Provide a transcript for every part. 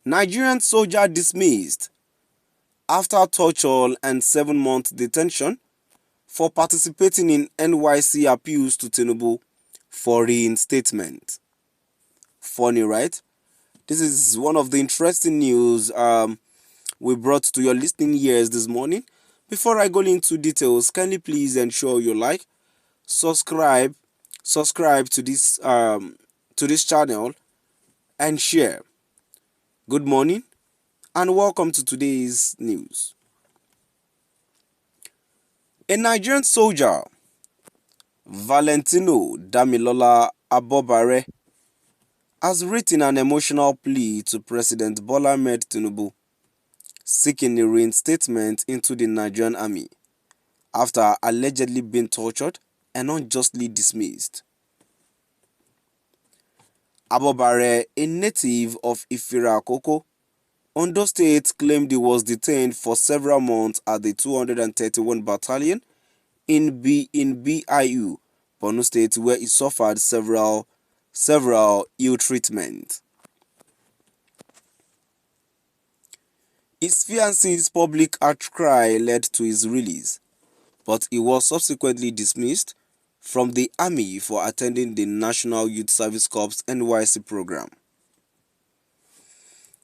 Nigerian soldier dismissed after torture and 7-month detention for participating in NYSC appeals to Tinubu for reinstatement. Funny, right? This is one of the interesting news we brought to your listening ears this morning. Before I go into details, kindly please ensure you like, subscribe to this channel and share. Good morning and welcome to today's news. A Nigerian soldier, Valentino Damilola Abobare, has written an emotional plea to President Bola Ahmed Tinubu, seeking a reinstatement into the Nigerian army after allegedly being tortured and unjustly dismissed. Abobare, a native of Ifira Akoko, Ondo State, claimed he was detained for several months at the 231 Battalion in BIU, Borno State, where he suffered several ill treatment. His fiance's public outcry led to his release, but he was subsequently dismissed from the army for attending the National Youth Service Corps NYSC program.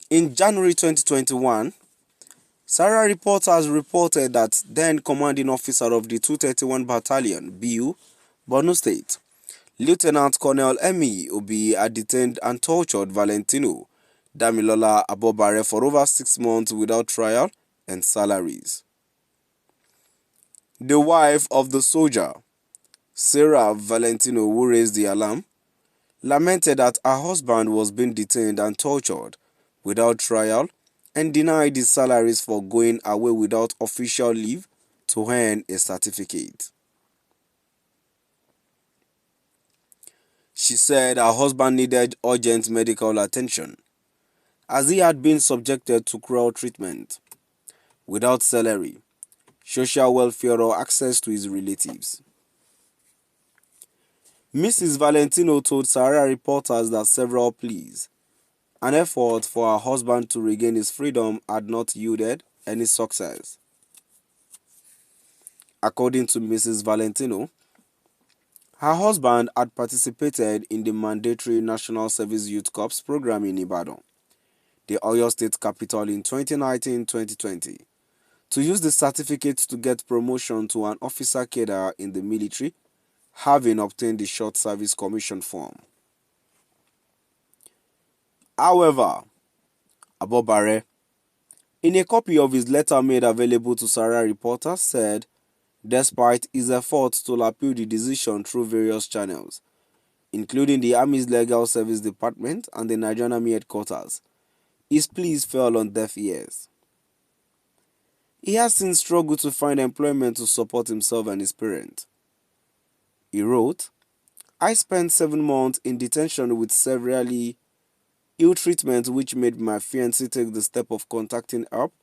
In January 2021, Sarah reporters reported that then commanding officer of the 231 Battalion, BU, Borno State, Lieutenant Colonel Emi Obi, had detained and tortured Valentino Damilola Abobare for over 6 months without trial and salaries. The wife of the soldier, Sarah Valentino, who raised the alarm, lamented that her husband was being detained and tortured without trial and denied his salaries for going away without official leave to earn a certificate. She said her husband needed urgent medical attention as he had been subjected to cruel treatment without salary, social welfare or access to his relatives. Mrs. Valentino told Sahara reporters that several pleas and efforts for her husband to regain his freedom had not yielded any success. According to Mrs. Valentino, her husband had participated in the mandatory National Service Youth Corps program in Ibadan, the Oyo State capital, in 2019-2020, to use the certificate to get promotion to an officer cadre in the military, having obtained the short service commission form. However, Abobare, in a copy of his letter made available to Sarah reporters, said despite his efforts to appeal the decision through various channels, including the Army's Legal Service Department and the Nigerian Army Headquarters, his pleas fell on deaf ears. He has since struggled to find employment to support himself and his parents. He wrote, "I spent 7 months in detention with severely ill treatment, which made my fiancée take the step of contacting help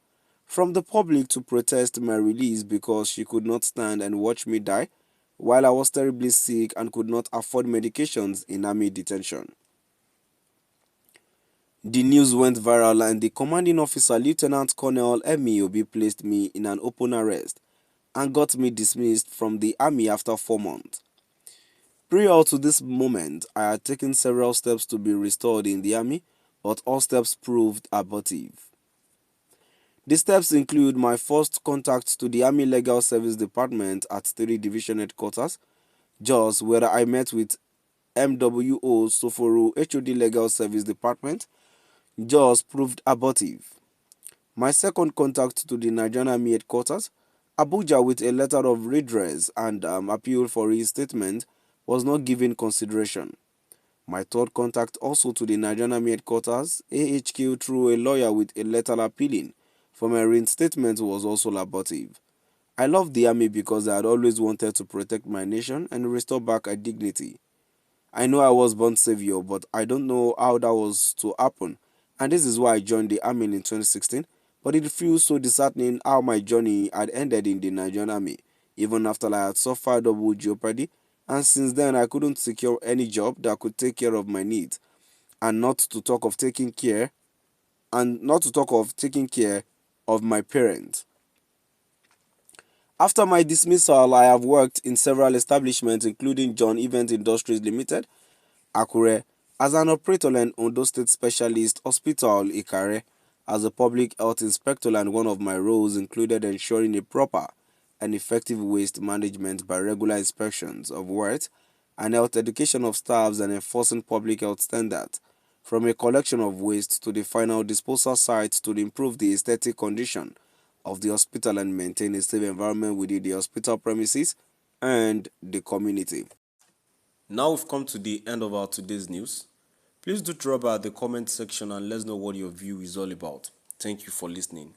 from the public to protest my release because she could not stand and watch me die while I was terribly sick and could not afford medications in army detention." The news went viral and the commanding officer, Lieutenant Colonel Emi Obi, placed me in an open arrest and got me dismissed from the army after 4 months. Prior to this moment, I had taken several steps to be restored in the army, but all steps proved abortive. The steps include my first contact to the Army Legal Service Department at 3 Division Headquarters, Jos, where I met with MWO Soforu, HOD Legal Service Department. Jos proved abortive. My second contact to the Nigerian Army Headquarters, Abuja, with a letter of redress and appeal for reinstatement, was not given consideration. My third contact also to the Nigerian Army Headquarters, AHQ, through a lawyer with a letter appealing for my reinstatement, was also abortive. I loved the army because I had always wanted to protect my nation and restore back her dignity. I know I was born savior, but I don't know how that was to happen, and this is why I joined the army in 2016, but it feels so disheartening how my journey had ended in the Nigerian army, even after I had suffered double jeopardy, and since then I couldn't secure any job that could take care of my needs, and not to talk of taking care and not to talk of taking care of my parents. After my dismissal, I have worked in several establishments including John Event Industries Limited, Akure, as an operator and Ondo State Specialist Hospital, Ikare, as a public health inspector, and one of my roles included ensuring a proper and effective waste management by regular inspections of work and health education of staffs and enforcing public health standards, from a collection of waste to the final disposal site to improve the aesthetic condition of the hospital and maintain a safe environment within the hospital premises and the community. Now we've come to the end of our today's news. Please do drop by the comment section and let us know what your view is all about. Thank you for listening.